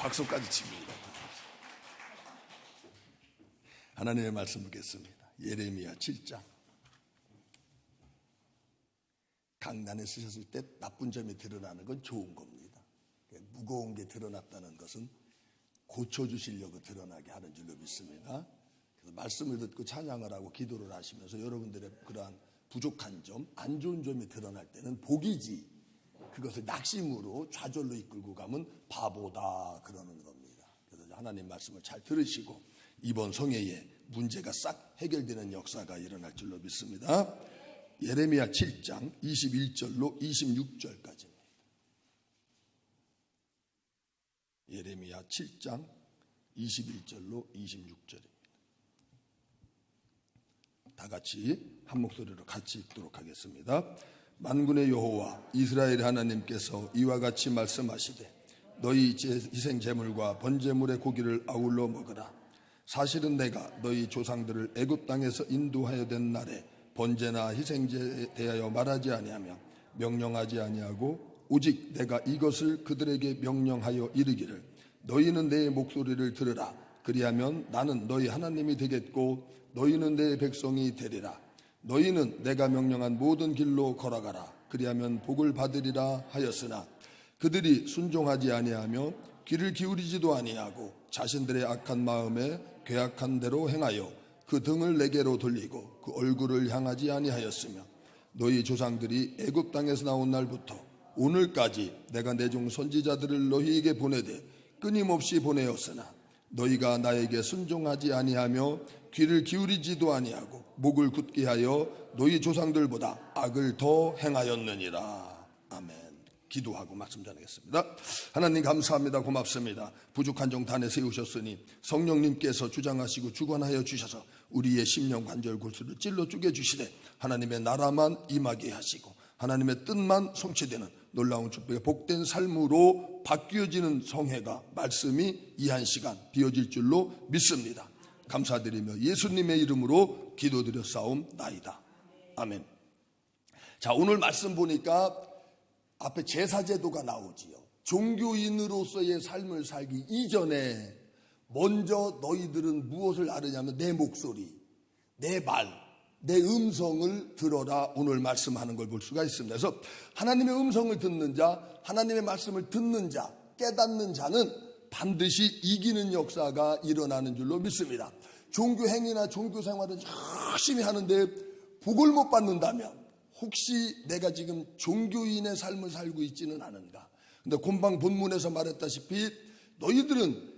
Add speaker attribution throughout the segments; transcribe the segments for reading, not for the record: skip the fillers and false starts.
Speaker 1: 박수까지 칩니다. 하나님의 말씀 보겠습니다. 예레미야 7장. 강단에 쓰셨을 때 나쁜 점이 드러나는 건 좋은 겁니다. 무거운 게 드러났다는 것은 고쳐주시려고 드러나게 하는 줄로 믿습니다. 그래서 말씀을 듣고 찬양을 하고 기도를 하시면서 여러분들의 그러한 부족한 점, 안 좋은 점이 드러날 때는 복이지, 그것을 낙심으로 좌절로 이끌고 가면 바보다 그러는 겁니다. 그래서 하나님 말씀을 잘 들으시고 이번 성회에 문제가 싹 해결되는 역사가 일어날 줄로 믿습니다. 예레미야 7장 21절로 26절까지입니다. 예레미야 7장 21절로 26절입니다. 다 같이 한 목소리로 같이 읽도록 하겠습니다. 만군의 여호와 이스라엘 하나님께서 이와 같이 말씀하시되 너희 희생 제물과 번제물의 고기를 아울러 먹으라. 사실은 내가 너희 조상들을 애굽 땅에서 인도하여 된 날에 번제나 희생제에 대하여 말하지 아니하며 명령하지 아니하고 오직 내가 이것을 그들에게 명령하여 이르기를 너희는 내 목소리를 들으라. 그리하면 나는 너희 하나님이 되겠고 너희는 내 백성이 되리라. 너희는 내가 명령한 모든 길로 걸어가라. 그리하면 복을 받으리라 하였으나 그들이 순종하지 아니하며 귀를 기울이지도 아니하고 자신들의 악한 마음에 괴악한 대로 행하여 그 등을 내게로 돌리고 그 얼굴을 향하지 아니하였으며 너희 조상들이 애굽 땅에서 나온 날부터 오늘까지 내가 내 종 선지자들을 너희에게 보내되 끊임없이 보내었으나 너희가 나에게 순종하지 아니하며 귀를 기울이지도 아니하고 목을 굳게 하여 너희 조상들보다 악을 더 행하였느니라. 아멘. 기도하고 말씀 전하겠습니다. 하나님 감사합니다. 고맙습니다. 부족한 종 단에 세우셨으니 성령님께서 주장하시고 주관하여 주셔서 우리의 심령 관절 골수를 찔러 쪼개 주시되 하나님의 나라만 임하게 하시고 하나님의 뜻만 성취되는 놀라운 축복의 복된 삶으로 바뀌어지는 성회가 말씀이 이 한 시간 되어질 줄로 믿습니다. 감사드리며 예수님의 이름으로 기도드렸사옵나이다. 아멘. 자, 오늘 말씀 보니까 앞에 제사제도가 나오지요. 종교인으로서의 삶을 살기 이전에 먼저 너희들은 무엇을 알으냐면 내 목소리, 내 말, 내 음성을 들어라. 오늘 말씀하는 걸 볼 수가 있습니다. 그래서 하나님의 음성을 듣는 자, 하나님의 말씀을 듣는 자, 깨닫는 자는 반드시 이기는 역사가 일어나는 줄로 믿습니다. 종교 행위나 종교 생활을 열심히 하는데 복을 못 받는다면 혹시 내가 지금 종교인의 삶을 살고 있지는 않은가? 근데 본방 본문에서 말했다시피 너희들은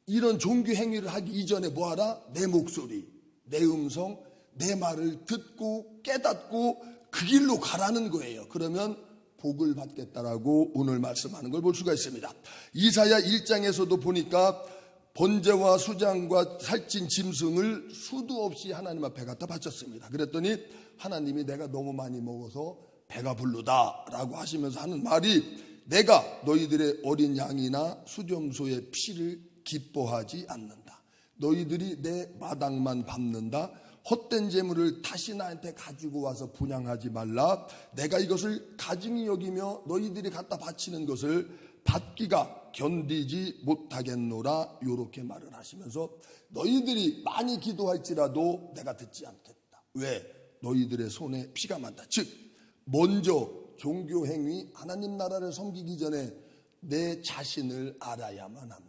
Speaker 1: 이런 종교 행위를 하기 이전에 뭐하라? 내 목소리, 내 음성, 내 말을 듣고 깨닫고 그 길로 가라는 거예요. 그러면 복을 받겠다라고 오늘 말씀하는 걸 볼 수가 있습니다. 이사야 1장에서도 보니까 번제와 수장과 살찐 짐승을 수도 없이 하나님 앞에 갖다 바쳤습니다. 그랬더니 하나님이 내가 너무 많이 먹어서 배가 부르다라고 하시면서 하는 말이 내가 너희들의 어린 양이나 수렴소의 피를 기뻐하지 않는다. 너희들이 내 마당만 밟는다. 헛된 재물을 다시 나한테 가지고 와서 분양하지 말라. 내가 이것을 가증히 여기며 너희들이 갖다 바치는 것을 받기가 견디지 못하겠노라. 이렇게 말을 하시면서 너희들이 많이 기도할지라도 내가 듣지 않겠다. 왜? 너희들의 손에 피가 많다. 즉 먼저 종교행위 하나님 나라를 섬기기 전에 내 자신을 알아야만 합니다.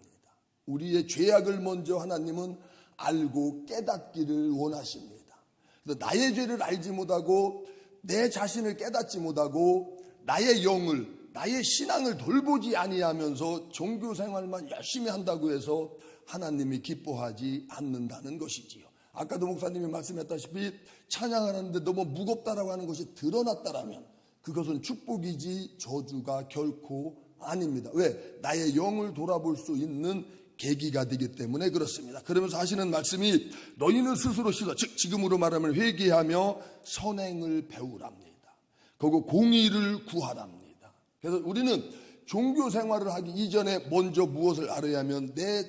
Speaker 1: 우리의 죄악을 먼저 하나님은 알고 깨닫기를 원하십니다. 그래서 나의 죄를 알지 못하고 내 자신을 깨닫지 못하고 나의 영을, 나의 신앙을 돌보지 아니하면서 종교생활만 열심히 한다고 해서 하나님이 기뻐하지 않는다는 것이지요. 아까도 목사님이 말씀했다시피 찬양을 하는데 너무 무겁다라고 하는 것이 드러났다라면 그것은 축복이지 저주가 결코 아닙니다. 왜? 나의 영을 돌아볼 수 있는 계기가 되기 때문에 그렇습니다. 그러면서 하시는 말씀이 너희는 스스로 씻어, 즉 지금으로 말하면 회개하며 선행을 배우랍니다. 그리고 공의를 구하랍니다. 그래서 우리는 종교 생활을 하기 이전에 먼저 무엇을 알아야 하면 내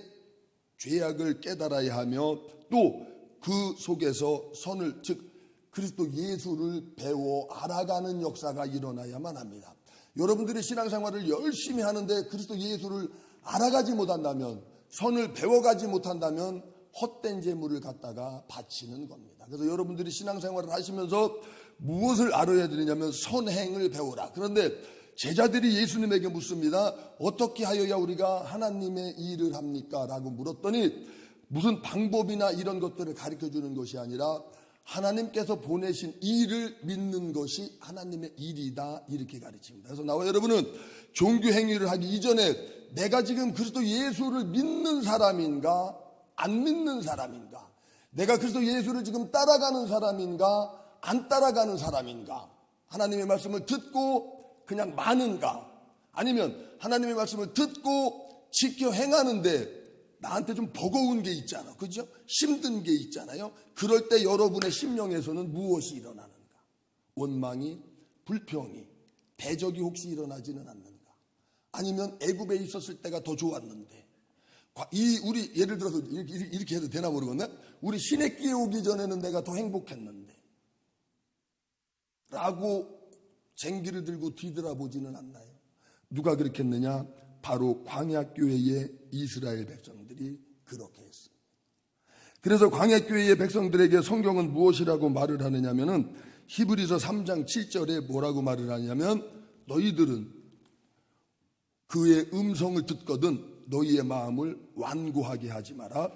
Speaker 1: 죄악을 깨달아야 하며 또 그 속에서 선을, 즉 그리스도 예수를 배워 알아가는 역사가 일어나야만 합니다. 여러분들이 신앙생활을 열심히 하는데 그리스도 예수를 알아가지 못한다면, 선을 배워가지 못한다면 헛된 재물을 갖다가 바치는 겁니다. 그래서 여러분들이 신앙생활을 하시면서 무엇을 알아야 되느냐면 선행을 배우라. 그런데 제자들이 예수님에게 묻습니다. 어떻게 하여야 우리가 하나님의 일을 합니까? 라고 물었더니 무슨 방법이나 이런 것들을 가르쳐 주는 것이 아니라 하나님께서 보내신 일을 믿는 것이 하나님의 일이다, 이렇게 가르칩니다. 그래서 나와 여러분은 종교 행위를 하기 이전에 내가 지금 그리스도 예수를 믿는 사람인가 안 믿는 사람인가, 내가 그리스도 예수를 지금 따라가는 사람인가 안 따라가는 사람인가, 하나님의 말씀을 듣고 그냥 마는가, 아니면 하나님의 말씀을 듣고 지켜 행하는데 나한테 좀 버거운 게 있잖아, 그죠? 힘든 게 있잖아요. 그럴 때 여러분의 심령에서는 무엇이 일어나는가? 원망이, 불평이, 대적이 혹시 일어나지는 않는가? 아니면 애굽에 있었을 때가 더 좋았는데, 우리 예를 들어서 이렇게 해도 되나 모르겠네. 우리 시내길에 오기 전에는 내가 더 행복했는데 라고 쟁기를 들고 뒤돌아보지는 않나요? 누가 그렇게 했느냐? 바로 광야교회의 이스라엘 백성들이 그렇게 했습니다. 그래서 광야교회의 백성들에게 성경은 무엇이라고 말을 하느냐면은 히브리서 3장 7절에 뭐라고 말을 하냐면, 너희들은 그의 음성을 듣거든 너희의 마음을 완고하게 하지 마라.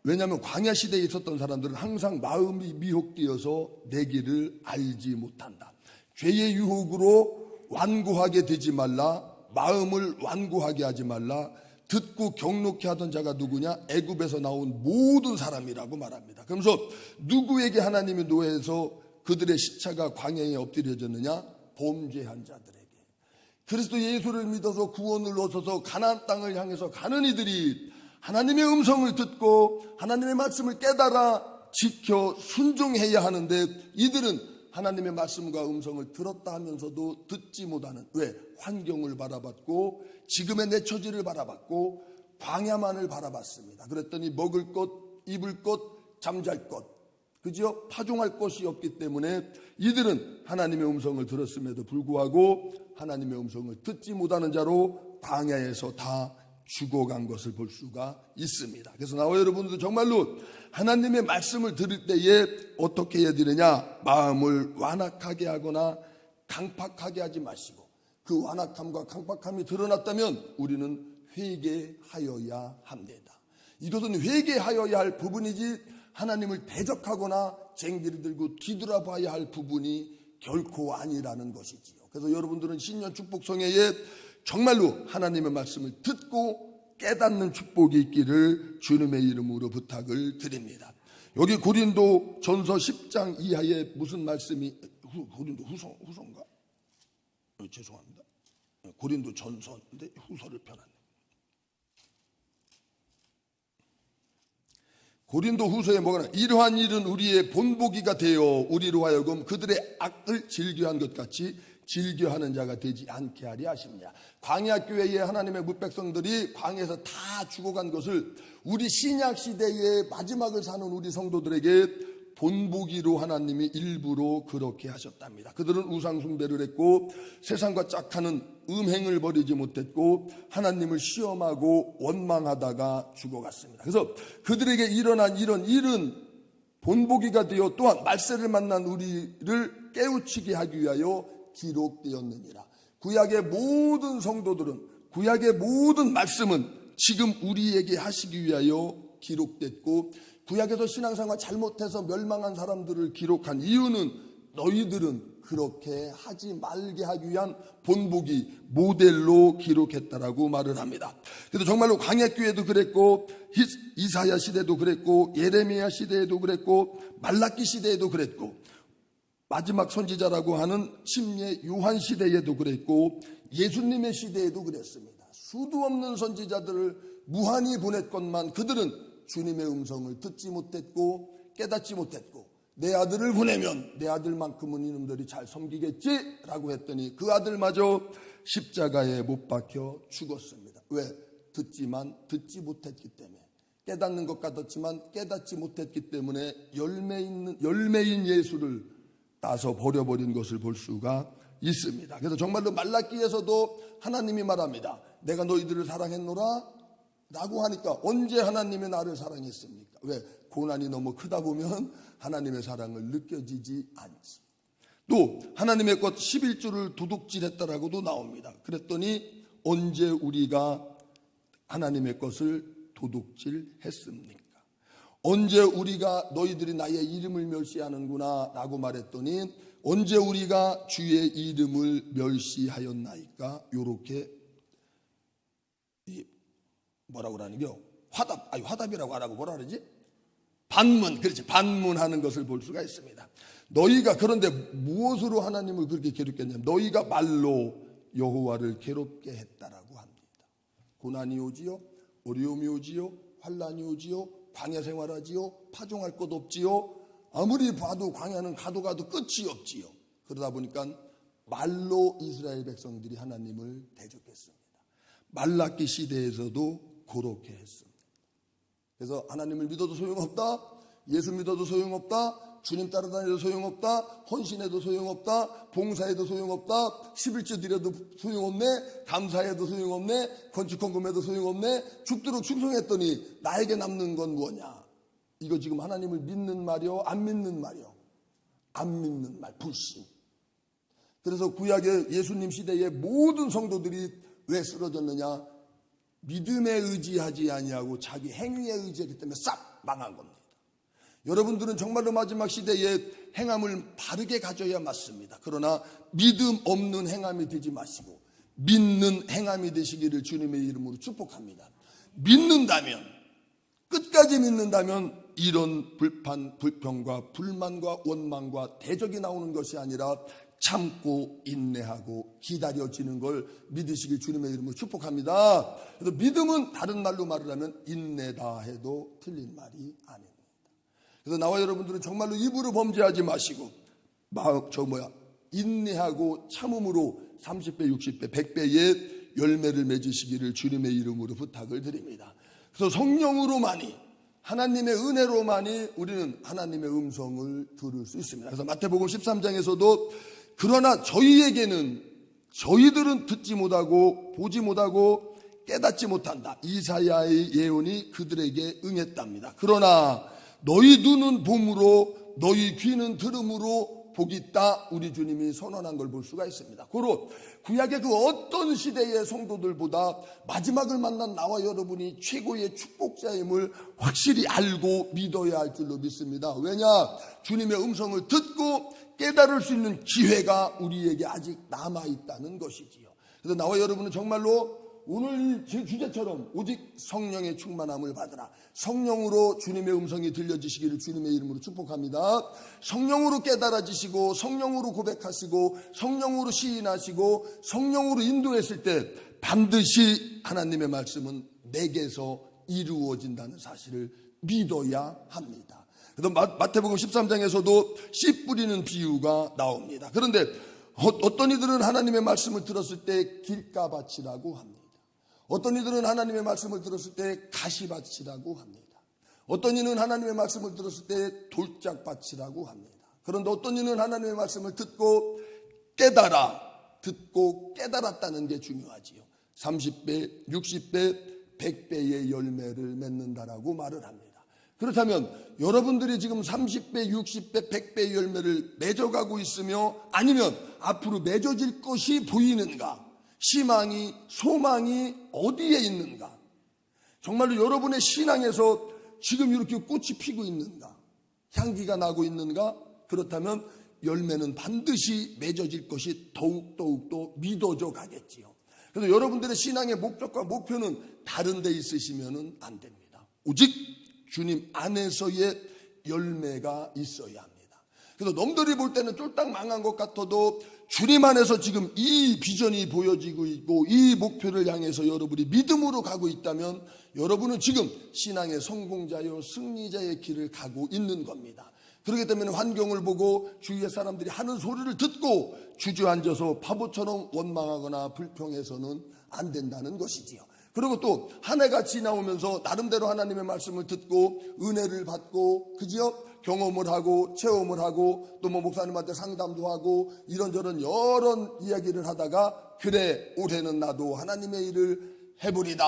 Speaker 1: 왜냐하면 광야 시대에 있었던 사람들은 항상 마음이 미혹되어서 내 길을 알지 못한다. 죄의 유혹으로 완고하게 되지 말라. 마음을 완고하게 하지 말라. 듣고 경록케 하던 자가 누구냐? 애굽에서 나온 모든 사람이라고 말합니다. 그러면서 누구에게 하나님이 노해서 그들의 시차가 광야에 엎드려졌느냐? 범죄한 자들에게. 그리스도 예수를 믿어서 구원을 얻어서 가나안 땅을 향해서 가는 이들이 하나님의 음성을 듣고 하나님의 말씀을 깨달아 지켜 순종해야 하는데, 이들은 하나님의 말씀과 음성을 들었다 하면서도 듣지 못하는, 왜? 환경을 바라봤고 지금의 내 처지를 바라봤고 광야만을 바라봤습니다. 그랬더니 먹을 것, 입을 것, 잠잘 것, 그죠? 파종할 것이 없기 때문에 이들은 하나님의 음성을 들었음에도 불구하고 하나님의 음성을 듣지 못하는 자로 광야에서 다 죽어간 것을 볼 수가 있습니다. 그래서 나와 여러분들도 정말로 하나님의 말씀을 들을 때에 어떻게 해야 되느냐? 마음을 완악하게 하거나 강팍하게 하지 마시고, 그 완악함과 강팍함이 드러났다면 우리는 회개하여야 합니다. 이것은 회개하여야 할 부분이지 하나님을 대적하거나 쟁기를 들고 뒤돌아봐야 할 부분이 결코 아니라는 것이지요. 그래서 여러분들은 신년 축복 성회에 정말로 하나님의 말씀을 듣고 깨닫는 축복이 있기를 주님의 이름으로 부탁을 드립니다. 여기 고린도 전서 10장 이하에 무슨 말씀이, 고린도 후서인가? 죄송합니다. 고린도 전서인데 후서를 펴놨네. 고린도 후서에 뭐가 나와? 이러한 일은 우리의 본보기가 되어 우리로 하여금 그들의 악을 즐겨한 것 같이 즐겨하는 자가 되지 않게 하리 하십니다. 광야교회의 하나님의 뭇백성들이 광야에서 다 죽어간 것을 우리 신약시대의 마지막을 사는 우리 성도들에게 본보기로 하나님이 일부러 그렇게 하셨답니다. 그들은 우상숭배를 했고 세상과 짝하는 음행을 버리지 못했고 하나님을 시험하고 원망하다가 죽어갔습니다. 그래서 그들에게 일어난 이런 일은 본보기가 되어 또한 말세를 만난 우리를 깨우치게 하기 위하여 기록되었느니라. 구약의 모든 성도들은, 구약의 모든 말씀은 지금 우리에게 하시기 위하여 기록됐고, 구약에서 신앙생활 잘못해서 멸망한 사람들을 기록한 이유는 너희들은 그렇게 하지 말게 하기 위한 본보기, 모델로 기록했다라고 말을 합니다. 그래서 정말로 광야교회도 그랬고 이사야 시대도 그랬고 예레미야 시대에도 그랬고 말라기 시대에도 그랬고 마지막 선지자라고 하는 침례 요한 시대에도 그랬고 예수님의 시대에도 그랬습니다. 수도 없는 선지자들을 무한히 보냈건만 그들은 주님의 음성을 듣지 못했고 깨닫지 못했고, 내 아들을 보내면 내 아들만큼은 이놈들이 잘 섬기겠지라고 했더니 그 아들마저 십자가에 못 박혀 죽었습니다. 왜? 듣지만 듣지 못했기 때문에, 깨닫는 것 같았지만 깨닫지 못했기 때문에 열매인 예수를 따서 버려버린 것을 볼 수가 있습니다. 그래서 정말로 말라기에서도 하나님이 말합니다. 내가 너희들을 사랑했노라 라고 하니까 언제 하나님이 나를 사랑했습니까? 왜? 고난이 너무 크다 보면 하나님의 사랑을 느껴지지 않지. 또 하나님의 것 11조를 도둑질했다라고도 나옵니다. 그랬더니 언제 우리가 하나님의 것을 도둑질했습니까? 언제 우리가 너희들이 나의 이름을 멸시하는구나 라고 말했더니 언제 우리가 주의 이름을 멸시하였나이까? 요렇게 뭐라고 그러는겨? 화답이라고 안 하고 뭐라 그러지? 반문, 그렇지. 반문하는 것을 볼 수가 있습니다. 너희가 그런데 무엇으로 하나님을 그렇게 괴롭겠냐면 너희가 말로 여호와를 괴롭게 했다라고 합니다. 고난이 오지요, 어려움이 오지요, 환란이 오지요, 광야 생활하지요, 파종할 것 없지요. 아무리 봐도 광야는 가도 끝이 없지요. 그러다 보니까 말로 이스라엘 백성들이 하나님을 대적했습니다. 말라기 시대에서도 그렇게 했습니다. 그래서 하나님을 믿어도 소용없다, 예수 믿어도 소용없다, 주님 따라다녀도 소용없다, 헌신해도 소용없다, 봉사해도 소용없다, 11조 드려도 소용없네, 감사해도 소용없네, 건축헌금해도 소용없네, 죽도록 충성했더니 나에게 남는 건 뭐냐? 이거 지금 하나님을 믿는 말이요, 안 믿는 말이요? 안 믿는 말, 불신. 그래서 구약의 예수님 시대의 모든 성도들이 왜 쓰러졌느냐? 믿음에 의지하지 아니하고 자기 행위에 의지하기 때문에 싹 망한 겁니다. 여러분들은 정말로 마지막 시대에 행함을 바르게 가져야 맞습니다. 그러나 믿음 없는 행함이 되지 마시고 믿는 행함이 되시기를 주님의 이름으로 축복합니다. 믿는다면, 끝까지 믿는다면 이런 불평과 불만과 원망과 대적이 나오는 것이 아니라 참고 인내하고 기다려지는 걸 믿으시길 주님의 이름으로 축복합니다. 그래서 믿음은 다른 말로 말을 하면 인내다 해도 틀린 말이 아닙니다. 그래서 나와 여러분들은 정말로 입으로 범죄하지 마시고 인내하고 참음으로 30배, 60배, 100배의 열매를 맺으시기를 주님의 이름으로 부탁을 드립니다. 그래서 성령으로만이, 하나님의 은혜로만이 우리는 하나님의 음성을 들을 수 있습니다. 그래서 마태복음 13장에서도 그러나 저희들은 듣지 못하고 보지 못하고 깨닫지 못한다. 이사야의 예언이 그들에게 응했답니다. 그러나 너희 눈은 봄으로 너희 귀는 들음으로 복이 있다. 우리 주님이 선언한 걸 볼 수가 있습니다. 고로 구약의 그 어떤 시대의 성도들보다 마지막을 만난 나와 여러분이 최고의 축복자임을 확실히 알고 믿어야 할 줄로 믿습니다. 왜냐? 주님의 음성을 듣고 깨달을 수 있는 기회가 우리에게 아직 남아있다는 것이지요. 그래서 나와 여러분은 정말로 오늘 제 주제처럼 오직 성령의 충만함을 받으라. 성령으로 주님의 음성이 들려지시기를 주님의 이름으로 축복합니다. 성령으로 깨달아지시고 성령으로 고백하시고 성령으로 시인하시고 성령으로 인도했을 때 반드시 하나님의 말씀은 내게서 이루어진다는 사실을 믿어야 합니다. 그래서 마태복음 13장에서도 씨 뿌리는 비유가 나옵니다. 그런데 어떤 이들은 하나님의 말씀을 들었을 때 길가밭이라고 합니다. 어떤 이들은 하나님의 말씀을 들었을 때 가시밭이라고 합니다. 어떤 이는 하나님의 말씀을 들었을 때 돌짝밭이라고 합니다. 그런데 어떤 이는 하나님의 말씀을 듣고 깨달았다는 게 중요하지요. 30배, 60배, 100배의 열매를 맺는다라고 말을 합니다. 그렇다면 여러분들이 지금 30배, 60배, 100배의 열매를 맺어가고 있으며 아니면 앞으로 맺어질 것이 보이는가? 희망이, 소망이 어디에 있는가? 정말로 여러분의 신앙에서 지금 이렇게 꽃이 피고 있는가? 향기가 나고 있는가? 그렇다면 열매는 반드시 맺어질 것이 더욱더 믿어져 가겠지요. 그래서 여러분들의 신앙의 목적과 목표는 다른 데 있으시면 안 됩니다. 오직 주님 안에서의 열매가 있어야 합니다. 그래서 넘들이 볼 때는 쫄딱 망한 것 같아도 주님 안에서 지금 이 비전이 보여지고 있고 이 목표를 향해서 여러분이 믿음으로 가고 있다면 여러분은 지금 신앙의 성공자요 승리자의 길을 가고 있는 겁니다. 그렇기 때문에 환경을 보고 주위의 사람들이 하는 소리를 듣고 주저앉아서 바보처럼 원망하거나 불평해서는 안 된다는 것이지요. 그리고 또 한 해가 지나오면서 나름대로 하나님의 말씀을 듣고 은혜를 받고, 그지요? 경험을 하고 체험을 하고 또 뭐 목사님한테 상담도 하고 이런저런 여러 이야기를 하다가, 그래 올해는 나도 하나님의 일을 해보리다,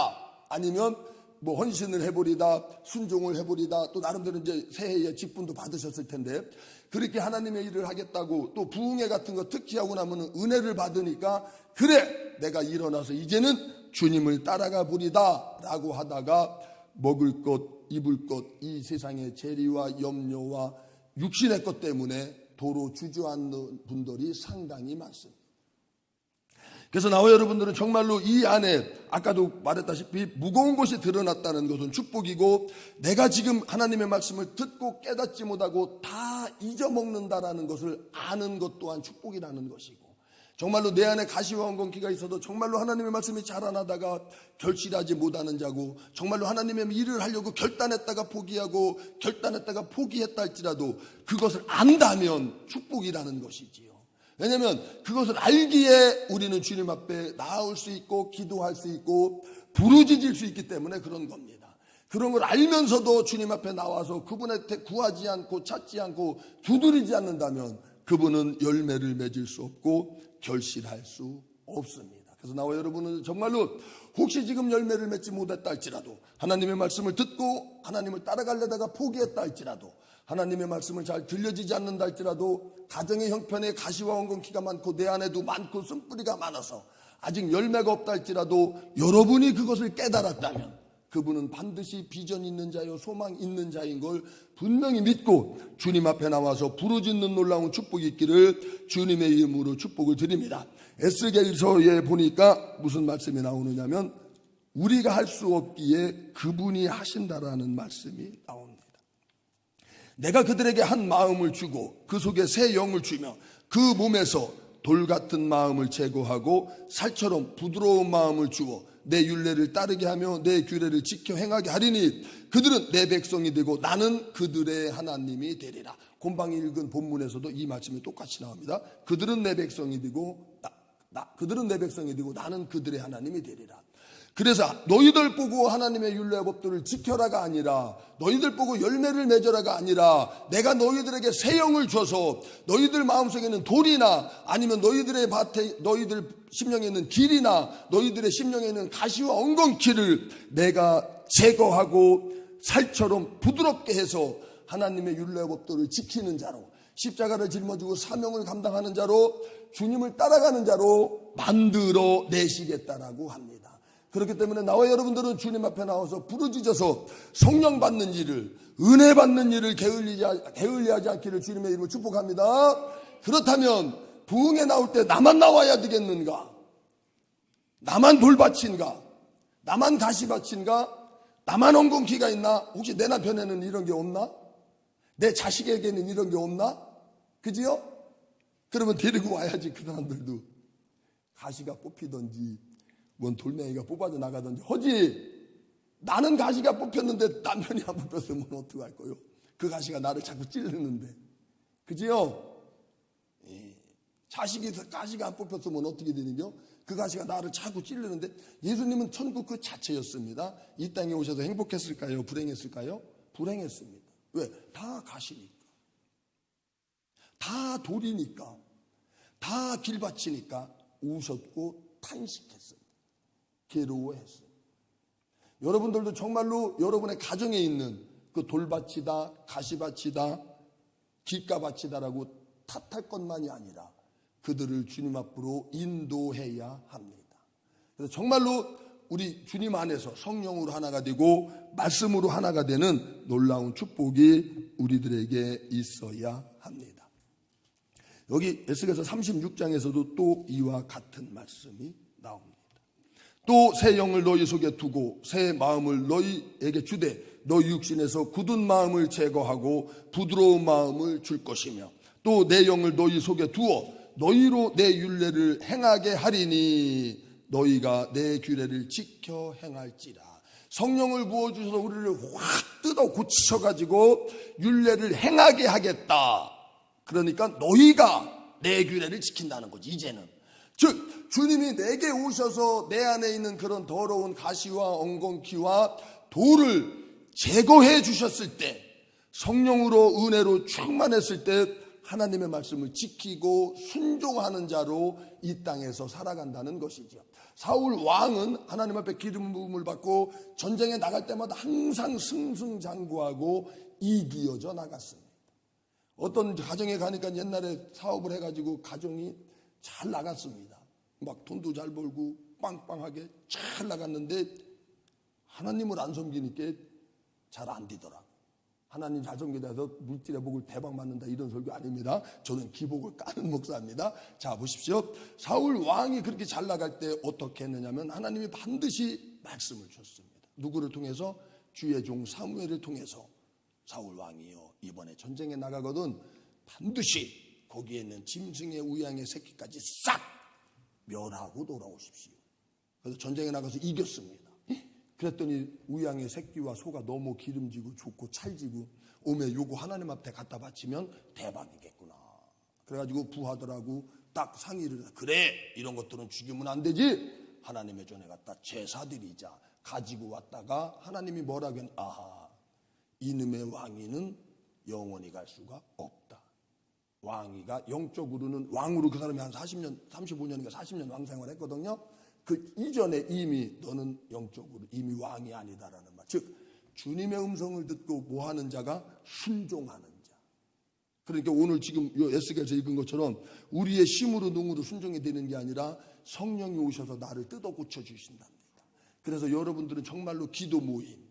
Speaker 1: 아니면 뭐 헌신을 해보리다, 순종을 해보리다, 또 나름대로 이제 새해에 직분도 받으셨을 텐데, 그렇게 하나님의 일을 하겠다고 또 부흥회 같은 거 특히 하고 나면 은혜를 받으니까, 그래 내가 일어나서 이제는 주님을 따라가 보리다 라고 하다가 먹을 것 입을 것 이 세상의 재리와 염려와 육신의 것 때문에 도로 주저앉는 분들이 상당히 많습니다. 그래서 나와 여러분들은 정말로 이 안에 아까도 말했다시피 무거운 것이 드러났다는 것은 축복이고, 내가 지금 하나님의 말씀을 듣고 깨닫지 못하고 다 잊어먹는다라는 것을 아는 것 또한 축복이라는 것이고, 정말로 내 안에 가시와 엉겅퀴가 있어도 정말로 하나님의 말씀이 자라나다가 결실하지 못하는 자고, 정말로 하나님의 일을 하려고 결단했다가 포기하고 결단했다가 포기했다 할지라도 그것을 안다면 축복이라는 것이지요. 왜냐하면 그것을 알기에 우리는 주님 앞에 나아올 수 있고 기도할 수 있고 부르짖을 수 있기 때문에 그런 겁니다. 그런 걸 알면서도 주님 앞에 나와서 그분한테 구하지 않고 찾지 않고 두드리지 않는다면 그분은 열매를 맺을 수 없고 결실할 수 없습니다. 그래서 나와 여러분은 정말로 혹시 지금 열매를 맺지 못했다 할지라도, 하나님의 말씀을 듣고 하나님을 따라가려다가 포기했다 할지라도, 하나님의 말씀을 잘 들려지지 않는다 할지라도, 가정의 형편에 가시와 엉겅퀴가 많고 내 안에도 많고 쓴뿌리가 많아서 아직 열매가 없다 할지라도, 여러분이 그것을 깨달았다면 그분은 반드시 비전 있는 자요 소망 있는 자인 걸 분명히 믿고 주님 앞에 나와서 부르짖는 놀라운 축복이 있기를 주님의 이름으로 축복을 드립니다. 에스겔서에 보니까 무슨 말씀이 나오느냐면, 우리가 할 수 없기에 그분이 하신다라는 말씀이 나옵니다. 내가 그들에게 한 마음을 주고 그 속에 새 영을 주며 그 몸에서 돌 같은 마음을 제거하고 살처럼 부드러운 마음을 주어 내 율례를 따르게 하며 내 규례를 지켜 행하게 하리니 그들은 내 백성이 되고 나는 그들의 하나님이 되리라. 곰방이 읽은 본문에서도 이 말씀이 똑같이 나옵니다. 그들은 내 백성이 되고 그들은 내 백성이 되고 나는 그들의 하나님이 되리라. 그래서 너희들 보고 하나님의 율례와 법도를 지켜라가 아니라, 너희들 보고 열매를 맺어라가 아니라, 내가 너희들에게 새 영을 줘서 너희들 마음속에는 돌이나 아니면 너희들의 밭에 너희들 심령에 있는 길이나 너희들의 심령에 있는 가시와 엉겅퀴를 내가 제거하고 살처럼 부드럽게 해서 하나님의 율례와 법도를 지키는 자로, 십자가를 짊어지고 사명을 감당하는 자로, 주님을 따라가는 자로 만들어 내시겠다라고 합니다. 그렇기 때문에 나와 여러분들은 주님 앞에 나와서 부르짖어서 성령 받는 일을, 은혜 받는 일을 게을리하지 않기를 주님의 이름으로 축복합니다. 그렇다면 부흥에 나올 때 나만 나와야 되겠는가? 나만 돌밭인가? 나만 가시밭인가? 나만 엉겅퀴가 있나? 혹시 내 남편에는 이런 게 없나? 내 자식에게는 이런 게 없나? 그지요? 그러면 데리고 와야지. 그 사람들도 가시가 뽑히던지 뭔 돌멩이가 뽑아져 나가던지 하지. 나는 가시가 뽑혔는데 남편이 안 뽑혔으면 어떡할 거요? 그 가시가 나를 자꾸 찌르는데. 그지요? 자식이 가시가 안 뽑혔으면 어떻게 되는겨? 그 가시가 나를 자꾸 찌르는데, 예수님은 천국 그 자체였습니다. 이 땅에 오셔서 행복했을까요? 불행했을까요? 불행했습니다. 왜? 다 가시니까, 다 돌이니까, 다 길밭이니까 우셨고 탄식했습니다. 괴로워했어요. 여러분들도 정말로 여러분의 가정에 있는 그 돌밭이다, 가시밭이다, 길가밭이다라고 탓할 것만이 아니라 그들을 주님 앞으로 인도해야 합니다. 그래서 정말로 우리 주님 안에서 성령으로 하나가 되고 말씀으로 하나가 되는 놀라운 축복이 우리들에게 있어야 합니다. 여기 에스겔서 36장에서도 또 이와 같은 말씀이 나옵니다. 또 새 영을 너희 속에 두고 새 마음을 너희에게 주되 너희 육신에서 굳은 마음을 제거하고 부드러운 마음을 줄 것이며 또 내 영을 너희 속에 두어 너희로 내 율례를 행하게 하리니 너희가 내 규례를 지켜 행할지라. 성령을 부어주셔서 우리를 확 뜯어 고치셔가지고 율례를 행하게 하겠다. 그러니까 너희가 내 규례를 지킨다는 거지. 이제는 즉 주님이 내게 오셔서 내 안에 있는 그런 더러운 가시와 엉겅퀴와 돌을 제거해 주셨을 때, 성령으로 은혜로 충만했을 때 하나님의 말씀을 지키고 순종하는 자로 이 땅에서 살아간다는 것이죠. 사울 왕은 하나님 앞에 기름 부음을 받고 전쟁에 나갈 때마다 항상 승승장구하고 이기어져 나갔습니다. 어떤 가정에 가니까 옛날에 사업을 해가지고 가정이 잘 나갔습니다. 막 돈도 잘 벌고 빵빵하게 잘 나갔는데 하나님을 안 섬기니까 잘 안 되더라고요. 하나님 잘 섬기다 해서 물질의 복을 대박 맞는다 이런 설교 아닙니다. 저는 기복을 까는 목사입니다. 자, 보십시오. 사울 왕이 그렇게 잘 나갈 때 어떻게 했느냐면 하나님이 반드시 말씀을 줬습니다. 누구를 통해서? 주의 종 사무엘을 통해서. 사울 왕이요, 이번에 전쟁에 나가거든 반드시 거기에 있는 짐승의 우양의 새끼까지 싹 멸하고 돌아오십시오. 그래서 전쟁에 나가서 이겼습니다. 그랬더니 우양의 새끼와 소가 너무 기름지고 좋고 찰지고 오메 요거 하나님 앞에 갖다 바치면 대박이겠구나. 그래가지고 부하들하고 딱 상의를 해서 그래 이런 것들은 죽이면 안 되지. 하나님의 전에 갖다 제사 드리자. 가지고 왔다가 하나님이 뭐라고 했냐. 아하, 이놈의 왕위는 영원히 갈 수가 없다. 왕위가 영적으로는 왕으로 그 사람이 한 40년 35년인가 40년 왕생활 했거든요. 그 이전에 이미 너는 영적으로 이미 왕이 아니다라는 말. 즉 주님의 음성을 듣고 뭐하는 자가 순종하는 자. 그러니까 오늘 지금 에스겔에서 읽은 것처럼 우리의 힘으로 능으로 순종이 되는 게 아니라 성령이 오셔서 나를 뜯어 고쳐 주신답니다. 그래서 여러분들은 정말로 기도 모임,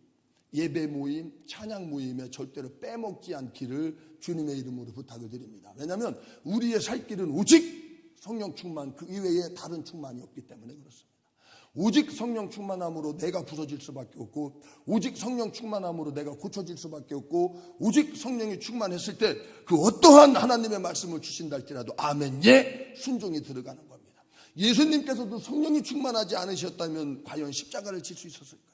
Speaker 1: 예배 모임, 찬양 모임에 절대로 빼먹지 않기를 주님의 이름으로 부탁을 드립니다. 왜냐하면 우리의 살 길은 오직 성령 충만, 그 이외에 다른 충만이 없기 때문에 그렇습니다. 오직 성령 충만함으로 내가 부서질 수밖에 없고, 오직 성령 충만함으로 내가 고쳐질 수밖에 없고, 오직 성령이 충만했을 때 그 어떠한 하나님의 말씀을 주신다 할지라도 아멘, 예, 순종이 들어가는 겁니다. 예수님께서도 성령이 충만하지 않으셨다면 과연 십자가를 질 수 있었을까요?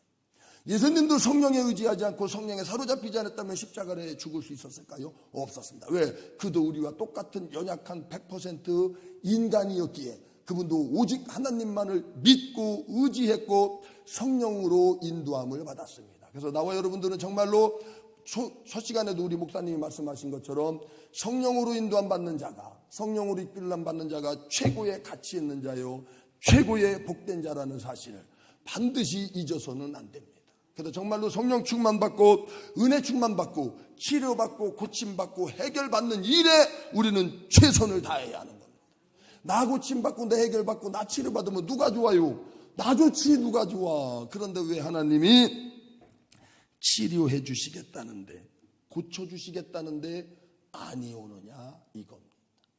Speaker 1: 예수님도 성령에 의지하지 않고 성령에 사로잡히지 않았다면 십자가에 죽을 수 있었을까요? 없었습니다. 왜? 그도 우리와 똑같은 연약한 100% 인간이었기에 그분도 오직 하나님만을 믿고 의지했고 성령으로 인도함을 받았습니다. 그래서 나와 여러분들은 정말로 첫 시간에도 우리 목사님이 말씀하신 것처럼 성령으로 인도함 받는 자가, 성령으로 이끌람 받는 자가 최고의 가치 있는 자요, 최고의 복된 자라는 사실을 반드시 잊어서는 안 됩니다. 그래서 정말로 성령 충만 받고 은혜 충만 받고 치료받고 고침받고 해결받는 일에 우리는 최선을 다해야 하는 겁니다. 나 고침받고 내 해결받고 나 치료받으면 누가 좋아요? 나 좋지 누가 좋아. 그런데 왜 하나님이 치료해 주시겠다는데 고쳐주시겠다는데 아니 오느냐 이겁니다.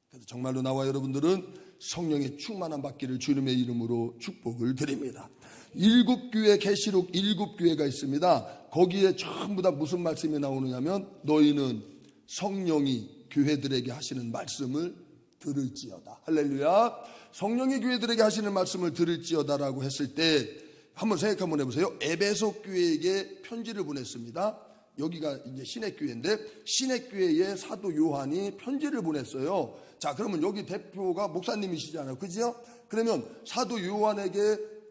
Speaker 1: 그래서 정말로 나와 여러분들은 성령의 충만함 받기를 주님의 이름으로 축복을 드립니다. 7교회 계시록 7교회가 있습니다. 거기에 전부 다 무슨 말씀이 나오느냐면 너희는 성령이 교회들에게 하시는 말씀을 들을지어다. 할렐루야. 성령이 교회들에게 하시는 말씀을 들을지어다라고 했을 때 한번 생각 한번 해보세요. 에베소 교회에게 편지를 보냈습니다. 여기가 이제 신액교회인데 신액교회에 사도 요한이 편지를 보냈어요. 자, 그러면 여기 대표가 목사님이시잖아요. 그죠? 그러면 사도 요한에게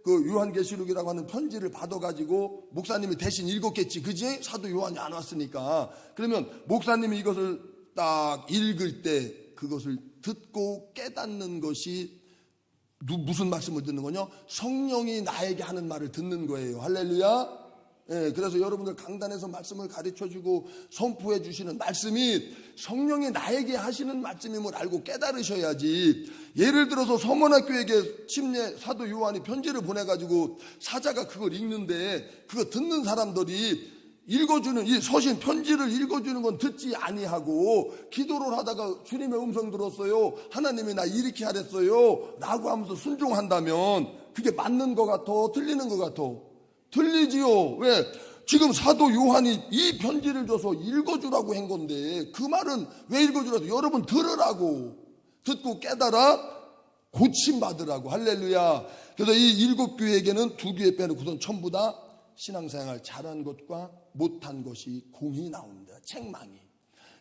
Speaker 1: 그 요한계시록이라고 하는 편지를 받아가지고 목사님이 대신 읽었겠지. 그지? 사도 요한이 안 왔으니까. 그러면 목사님이 이것을 딱 읽을 때 그것을 듣고 깨닫는 것이 무슨 말씀을 듣는 거냐? 성령이 나에게 하는 말을 듣는 거예요. 할렐루야. 예, 그래서 여러분들 강단에서 말씀을 가르쳐주고 선포해 주시는 말씀이 성령이 나에게 하시는 말씀임을 알고 깨달으셔야지. 예를 들어서 서문학교에게 침례 사도 요한이 편지를 보내가지고 사자가 그걸 읽는데 그거 듣는 사람들이 읽어주는 이 서신 편지를 읽어주는 건 듣지 아니하고 기도를 하다가 주님의 음성 들었어요. 하나님이 나 이렇게 하랬어요 라고 하면서 순종한다면 그게 맞는 것 같아? 틀리는 것 같아? 틀리지요. 왜? 지금 사도 요한이 이 편지를 줘서 읽어주라고 한 건데 그 말은 왜 읽어주라고? 여러분 들으라고. 듣고 깨달아 고침받으라고. 할렐루야. 그래서 이 7교회에게는 2교회 빼놓고선 전부 다 신앙생활 잘한 것과 못한 것이 공이 나옵니다. 책망이.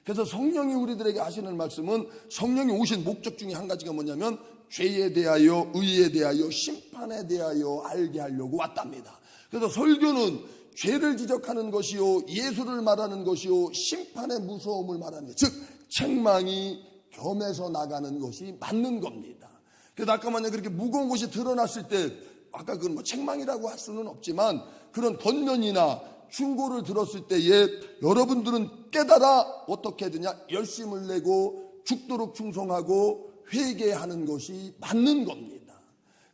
Speaker 1: 그래서 성령이 우리들에게 하시는 말씀은 성령이 오신 목적 중에 한 가지가 뭐냐면 죄에 대하여, 의에 대하여, 심판에 대하여 알게 하려고 왔답니다. 그래서 설교는 죄를 지적하는 것이요, 예수를 말하는 것이요, 심판의 무서움을 말하는 것, 즉 책망이 겸해서 나가는 것이 맞는 겁니다. 그래서 아까 만약 그렇게 무거운 것이 드러났을 때, 아까 그건 뭐 책망이라고 할 수는 없지만 그런 권면이나 충고를 들었을 때에 여러분들은 깨달아 어떻게 되냐, 열심을 내고 죽도록 충성하고 회개하는 것이 맞는 겁니다.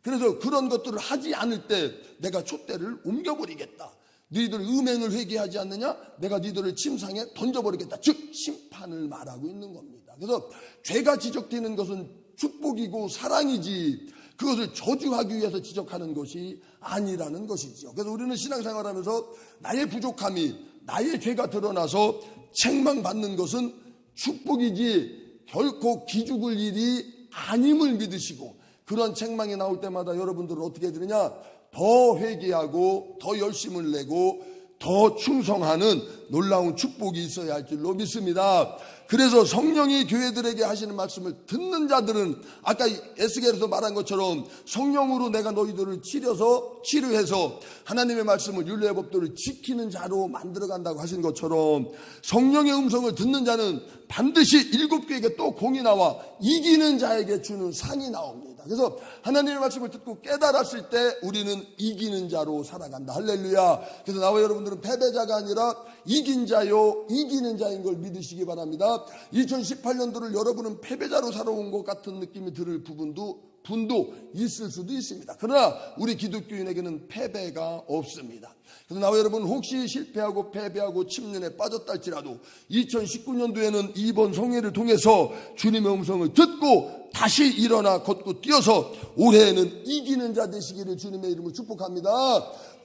Speaker 1: 그래서 그런 것들을 하지 않을 때 내가 촛대를 옮겨버리겠다, 너희들 음행을 회개하지 않느냐, 내가 너희들을 침상에 던져버리겠다, 즉 심판을 말하고 있는 겁니다. 그래서 죄가 지적되는 것은 축복이고 사랑이지 그것을 저주하기 위해서 지적하는 것이 아니라는 것이죠. 그래서 우리는 신앙생활하면서 나의 부족함이, 나의 죄가 드러나서 책망받는 것은 축복이지 결코 기죽을 일이 아님을 믿으시고, 그런 책망이 나올 때마다 여러분들은 어떻게 해야 되느냐, 더 회개하고 더 열심을 내고 더 충성하는 놀라운 축복이 있어야 할 줄로 믿습니다. 그래서 성령이 교회들에게 하시는 말씀을 듣는 자들은 아까 에스겔에서 말한 것처럼 성령으로 내가 너희들을 치료해서 하나님의 말씀을, 율례의 법도를 지키는 자로 만들어간다고 하신 것처럼 성령의 음성을 듣는 자는 반드시 7교에게 또 공이 나와 이기는 자에게 주는 상이 나옵니다. 그래서 하나님의 말씀을 듣고 깨달았을 때 우리는 이기는 자로 살아간다. 할렐루야. 그래서 나와 여러분들은 패배자가 아니라 이긴 자요, 이기는 자인 걸 믿으시기 바랍니다. 2018년도를 여러분은 패배자로 살아온 것 같은 느낌이 들을 분도 있을 수도 있습니다. 그러나 우리 기독교인에게는 패배가 없습니다. 그래서 나와 여러분, 혹시 실패하고 패배하고 침륜에 빠졌다 할지라도 2019년도에는 이번 성회를 통해서 주님의 음성을 듣고 다시 일어나 걷고 뛰어서 올해에는 이기는 자 되시기를 주님의 이름으로 축복합니다.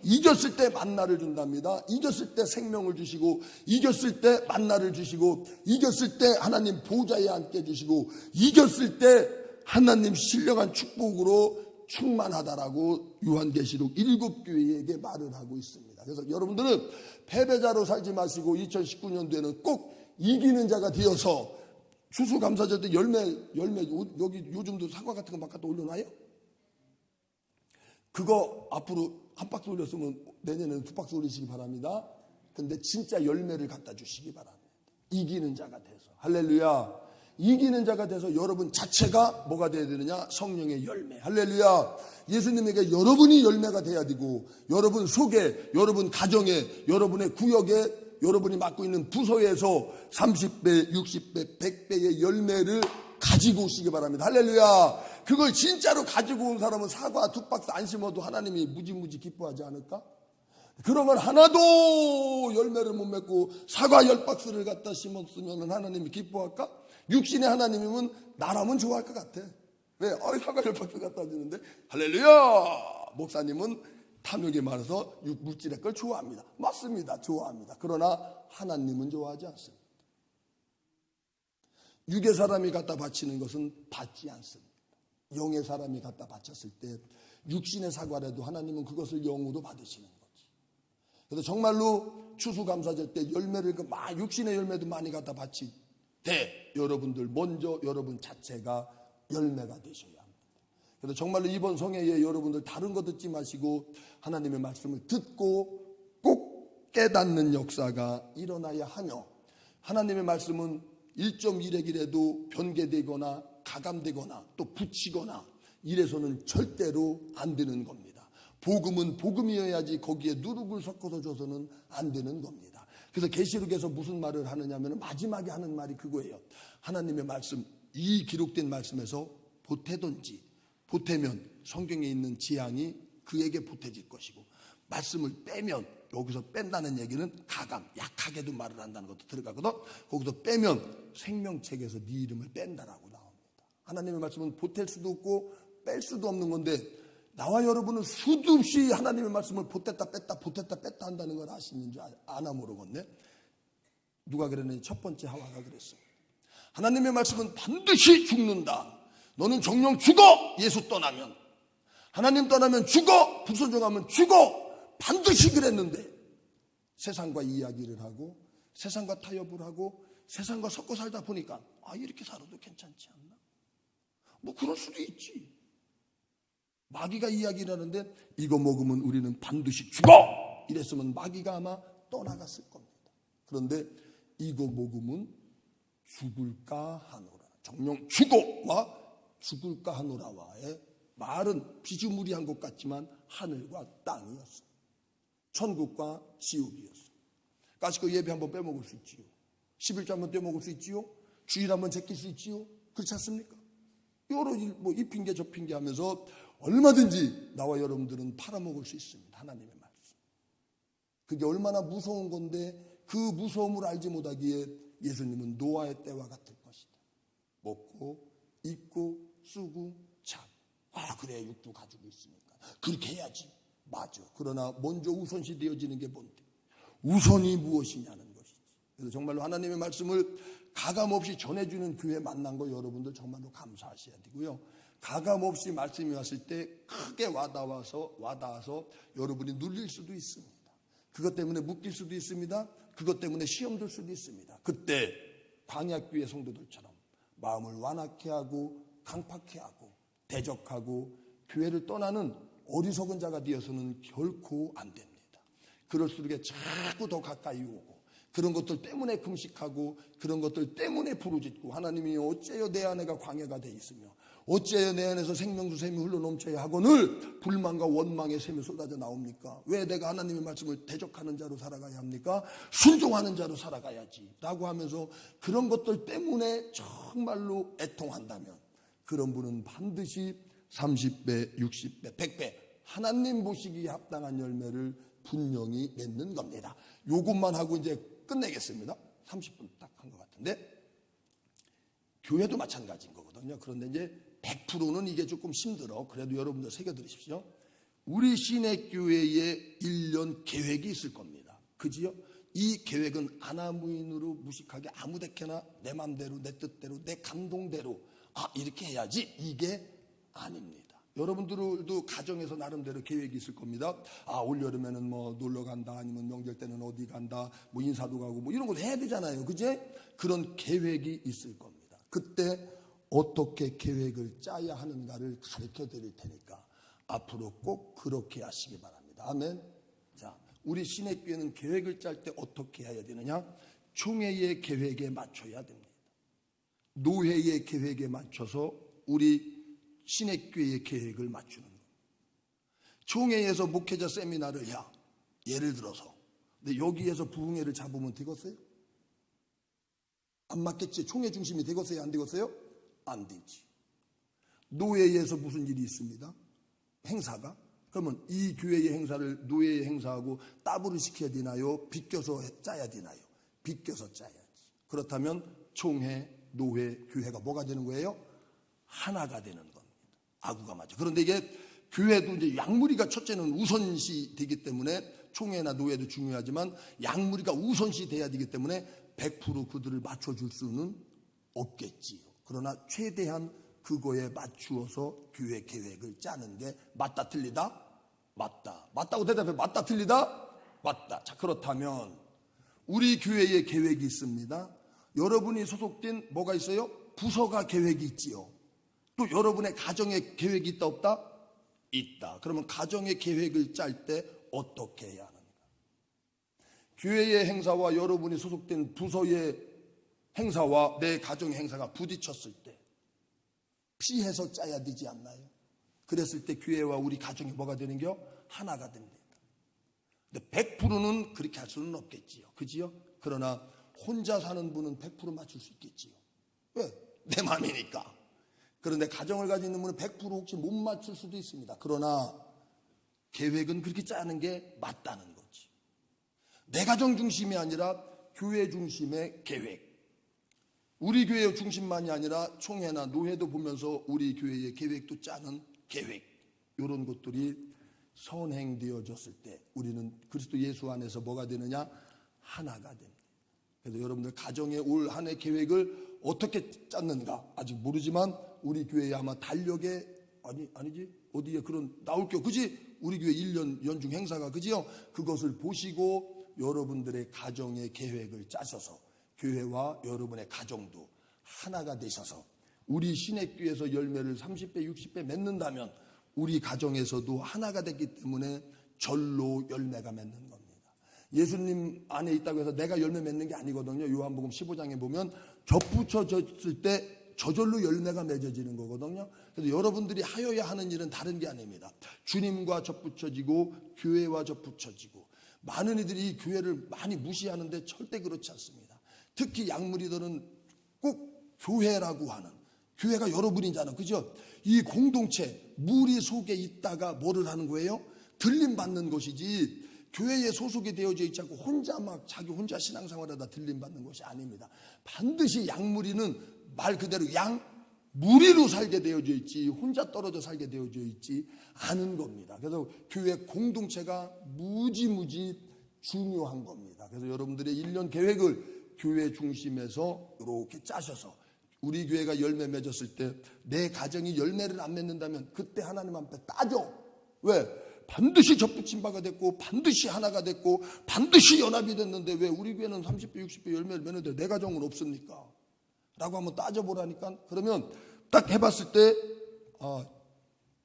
Speaker 1: 이겼을 때 만나를 준답니다. 이겼을 때 생명을 주시고, 이겼을 때 만나를 주시고, 이겼을 때 하나님 보좌에 앉게 해주시고, 이겼을 때 하나님 신령한 축복으로 충만하다라고 요한계시록 7교회에게 말을 하고 있습니다. 그래서 여러분들은 패배자로 살지 마시고 2019년도에는 꼭 이기는 자가 되어서, 추수감사절 때 열매 여기 요즘도 사과 같은 거 막 갖다 올려놔요? 그거 앞으로 한 박스 올렸으면 내년에는 2박스 올리시기 바랍니다. 근데 진짜 열매를 갖다 주시기 바랍니다. 이기는 자가 돼서. 할렐루야. 이기는 자가 돼서 여러분 자체가 뭐가 돼야 되느냐? 성령의 열매. 할렐루야. 예수님에게 여러분이 열매가 돼야 되고, 여러분 속에, 여러분 가정에, 여러분의 구역에, 여러분이 맡고 있는 부서에서 30배, 60배, 100배의 열매를 가지고 오시기 바랍니다. 할렐루야. 그걸 진짜로 가지고 온 사람은 사과 2박스 안 심어도 하나님이 무지무지 기뻐하지 않을까? 그러면 하나도 열매를 못 맺고 사과 10박스를 갖다 심었으면 하나님이 기뻐할까? 육신의 하나님이면 나라면 좋아할 것 같아. 왜? 사과 10박스 갖다 주는데. 할렐루야. 목사님은 탐욕에 많아서 물질의 걸 좋아합니다. 맞습니다. 좋아합니다. 그러나 하나님은 좋아하지 않습니다. 육의 사람이 갖다 바치는 것은 받지 않습니다. 영의 사람이 갖다 바쳤을 때 육신의 사과라도 하나님은 그것을 영으로 받으시는 거지. 그래서 정말로 추수감사절 때 열매를 육신의 열매도 많이 갖다 바칠 때 여러분들 먼저 여러분 자체가 열매가 되셔야 합니다. 그래서 정말로 이번 성회에 여러분들 다른 거 듣지 마시고 하나님의 말씀을 듣고 꼭 깨닫는 역사가 일어나야 하며, 하나님의 말씀은 1.1핵이라도 변개되거나 가감되거나 또 붙이거나 이래서는 절대로 안 되는 겁니다. 복음은 복음이어야지 거기에 누룩을 섞어서 줘서는 안 되는 겁니다. 그래서 계시록에서 무슨 말을 하느냐 하면 마지막에 하는 말이 그거예요. 하나님의 말씀, 이 기록된 말씀에서 보태든지, 보태면 성경에 있는 재앙이 그에게 보태질 것이고, 말씀을 빼면, 여기서 뺀다는 얘기는 가감, 약하게도 말을 한다는 것도 들어가거든. 거기서 빼면 생명책에서 네 이름을 뺀다라고 나옵니다. 하나님의 말씀은 보탤 수도 없고 뺄 수도 없는 건데, 나와 여러분은 수도 없이 하나님의 말씀을 보탰다 뺐다 한다는 걸 아시는지 아나 모르겠네. 누가 그랬느니 첫 번째 하와가 그랬어요. 하나님의 말씀은 반드시 죽는다. 너는 정령 죽어. 예수 떠나면, 하나님 떠나면 죽어. 불순종하면 죽어. 반드시 그랬는데 세상과 이야기를 하고 세상과 타협을 하고 세상과 섞어 살다 보니까 이렇게 살아도 괜찮지 않나? 뭐 그럴 수도 있지. 마귀가 이야기를 하는데 이거 먹으면 우리는 반드시 죽어! 이랬으면 마귀가 아마 떠나갔을 겁니다. 그런데 이거 먹으면 죽을까 하노라. 정령 죽어와 죽을까 하노라와의 말은 비즈무리한 것 같지만 하늘과 땅이었어. 천국과 지옥이었어. 가시고 예배 한번 빼먹을 수 있지요. 11조 한번 빼먹을 수 있지요. 주일 한번 제낄 수 있지요. 그렇지 않습니까? 여러 이 핑계 저 핑계 하면서 얼마든지 나와 여러분들은 팔아먹을 수 있습니다. 하나님의 말씀. 그게 얼마나 무서운 건데 그 무서움을 알지 못하기에 예수님은 노아의 때와 같을 것이다. 먹고 입고 쓰고 자고. 그래 육도 가지고 있으니까 그렇게 해야지. 맞아. 그러나 먼저 우선시 되어지는 게 뭔데? 우선이 무엇이냐는 것이지. 그래서 정말로 하나님의 말씀을 가감없이 전해주는 교회 만난 거 여러분들 정말로 감사하셔야 되고요. 가감없이 말씀이 왔을 때 크게 와닿아서 여러분이 눌릴 수도 있습니다. 그것 때문에 묶일 수도 있습니다. 그것 때문에 시험 들 수도 있습니다. 그때 광야교회 성도들처럼 마음을 완악해 하고 강팍해 하고 대적하고 교회를 떠나는 어리석은 자가 되어서는 결코 안 됩니다. 그럴수록 자꾸 더 가까이 오고 그런 것들 때문에 금식하고 그런 것들 때문에 부르짖고 하나님이 어째요 내 안에가 광야가 돼 있으며 어째요 내 안에서 생명수 샘이 흘러넘쳐야 하거늘 불만과 원망의 샘이 쏟아져 나옵니까? 왜 내가 하나님의 말씀을 대적하는 자로 살아가야 합니까? 순종하는 자로 살아가야지 라고 하면서 그런 것들 때문에 정말로 애통한다면 그런 분은 반드시 30배, 60배, 100배 하나님 보시기에 합당한 열매를 분명히 맺는 겁니다. 요것만 하고 이제 끝내겠습니다. 30분 딱 한 것 같은데 교회도 마찬가지인 거거든요. 그런데 이제 100%는 이게 조금 힘들어. 그래도 여러분들 새겨들으십시오. 우리 시내교회에 1년 계획이 있을 겁니다. 그지요? 이 계획은 아나무인으로 무식하게 아무데게나 내 맘대로 내 뜻대로 내 감동대로 이렇게 해야지 이게 아닙니다. 여러분들도 가정에서 나름대로 계획이 있을 겁니다. 올여름에는 뭐 놀러 간다 아니면 명절 때는 어디 간다 뭐 인사도 가고 뭐 이런 거 해야 되잖아요. 그제? 그런 계획이 있을 겁니다. 그때 어떻게 계획을 짜야 하는가를 가르쳐 드릴 테니까 앞으로 꼭 그렇게 하시기 바랍니다. 아멘. 자, 우리 시내교회는 계획을 짤 때 어떻게 해야 되느냐? 총회의 계획에 맞춰야 됩니다. 노회의 계획에 맞춰서 우리 시내교회의 계획을 맞추는 거예요. 총회에서 목회자 세미나를 예를 들어서 근데 여기에서 부흥회를 잡으면 되겠어요? 안 맞겠지? 총회 중심이 되겠어요? 안 되겠어요? 안 되지. 노회에서 무슨 일이 있습니다. 행사가. 그러면 이 교회의 행사를 노회의 행사하고 따블을 시켜야 되나요? 비껴서 짜야 되나요? 비껴서 짜야지. 그렇다면 총회, 노회, 교회가 뭐가 되는 거예요? 하나가 되는 겁니다. 아구가 맞아. 그런데 이게 교회도 이제 양무리가 첫째는 우선시 되기 때문에 총회나 노회도 중요하지만 양무리가 우선시 돼야 되기 때문에 100% 그들을 맞춰줄 수는 없겠지요. 그러나 최대한 그거에 맞추어서 교회 계획을 짜는 게 맞다 틀리다? 맞다. 맞다고 대답해. 맞다 틀리다? 맞다. 자, 그렇다면 우리 교회에 계획이 있습니다. 여러분이 소속된 뭐가 있어요? 부서가 계획이 있지요. 또 여러분의 가정에 계획이 있다 없다? 있다. 그러면 가정의 계획을 짤 때 어떻게 해야 하는가? 교회의 행사와 여러분이 소속된 부서의 행사와 내 가정의 행사가 부딪혔을 때 피해서 짜야 되지 않나요? 그랬을 때 교회와 우리 가정이 뭐가 되는겨? 하나가 됩니다. 근데 100%는 그렇게 할 수는 없겠지요. 그지요? 그러나 혼자 사는 분은 100% 맞출 수 있겠지요. 왜? 내 마음이니까. 그런데 가정을 가지고 있는 분은 100% 혹시 못 맞출 수도 있습니다. 그러나 계획은 그렇게 짜는 게 맞다는 거지. 내 가정 중심이 아니라 교회 중심의 계획. 우리 교회 중심만이 아니라 총회나 노회도 보면서 우리 교회의 계획도 짜는 계획. 이런 것들이 선행되어졌을 때 우리는 그리스도 예수 안에서 뭐가 되느냐? 하나가 됩니다. 그래서 여러분들 가정의 올 한 해 계획을 어떻게 짰는가 아직 모르지만 우리 교회에 아마 달력에 아니지 어디에 그런 나올게요. 그지? 우리 교회 1년 연중 행사가 그지요? 그것을 보시고 여러분들의 가정의 계획을 짜셔서 교회와 여러분의 가정도 하나가 되셔서 우리 신액교에서 열매를 30배, 60배 맺는다면 우리 가정에서도 하나가 됐기 때문에 절로 열매가 맺는 겁니다. 예수님 안에 있다고 해서 내가 열매 맺는 게 아니거든요. 요한복음 15장에 보면 접붙여졌을 때 저절로 열매가 맺어지는 거거든요. 그래서 여러분들이 하여야 하는 일은 다른 게 아닙니다. 주님과 접붙여지고 교회와 접붙여지고, 많은 이들이 이 교회를 많이 무시하는데 절대 그렇지 않습니다. 특히 약물이들은 꼭 교회라고 하는, 교회가 여러분이잖아, 그죠? 이 공동체 무리 속에 있다가 뭐를 하는 거예요? 들림 받는 것이지, 교회에 소속이 되어져 있지 않고 혼자 막 자기 혼자 신앙생활하다 들림 받는 것이 아닙니다. 반드시 양무리는 말 그대로 양 무리로 살게 되어져 있지 혼자 떨어져 살게 되어져 있지 않은 겁니다. 그래서 교회 공동체가 무지무지 중요한 겁니다. 그래서 여러분들의 1년 계획을 교회 중심에서 이렇게 짜셔서, 우리 교회가 열매 맺었을 때 내 가정이 열매를 안 맺는다면 그때 하나님 앞에 따져. 왜? 반드시 접붙임 바가 됐고 반드시 하나가 됐고 반드시 연합이 됐는데 왜 우리 교회는 30배 60배 열매를 맺는데 내 가정은 없습니까? 라고 한번 따져보라니까. 그러면 딱 해봤을 때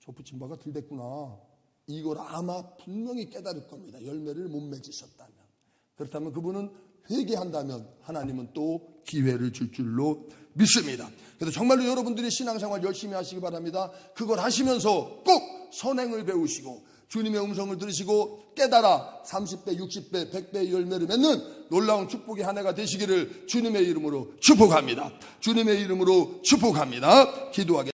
Speaker 1: 접붙임 바가 덜 됐구나, 이걸 아마 분명히 깨달을 겁니다. 열매를 못 맺으셨다면. 그렇다면 그분은 회개한다면 하나님은 또 기회를 줄 줄로 믿습니다. 그래서 정말로 여러분들이 신앙생활 열심히 하시기 바랍니다. 그걸 하시면서 꼭 선행을 배우시고 주님의 음성을 들으시고 깨달아 30배, 60배, 100배의 열매를 맺는 놀라운 축복의 한 해가 되시기를 주님의 이름으로 축복합니다. 주님의 이름으로 축복합니다. 기도하겠습니다.